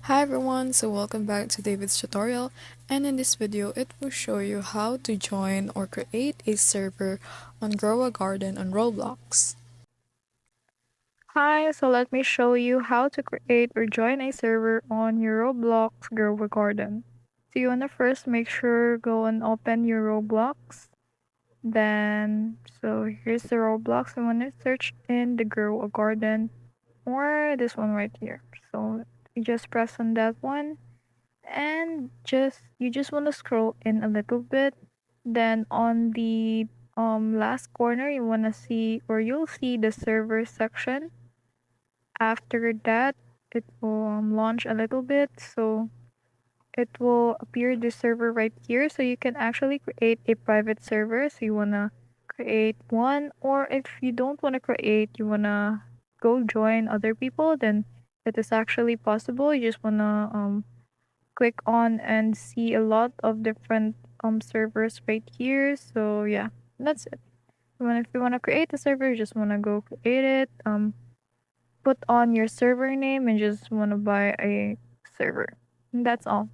Hi everyone, so welcome back to David's tutorial, and in this video it will show you how to join or create a server on Grow A Garden on Roblox. Hi, so let me show you how to create or join a server on your Roblox Grow A Garden. So you wanna first make sure go and open your Roblox. So here's the Roblox. I wanna search in the Grow A Garden or this one right here. So you just press on that one and just want to scroll in a little bit, then on the last corner you want to see or you'll see the server section. After that it will launch a little bit, so it will appear the server right here, so you can actually create a private server. So you want to create one, or if you don't want to create, you want to go join other people, then it is actually possible. You just want to click on and see a lot of different servers right here. So yeah, that's it. If you want to create a server, you just want to go create it, put on your server name and just want to buy a server, and that's all.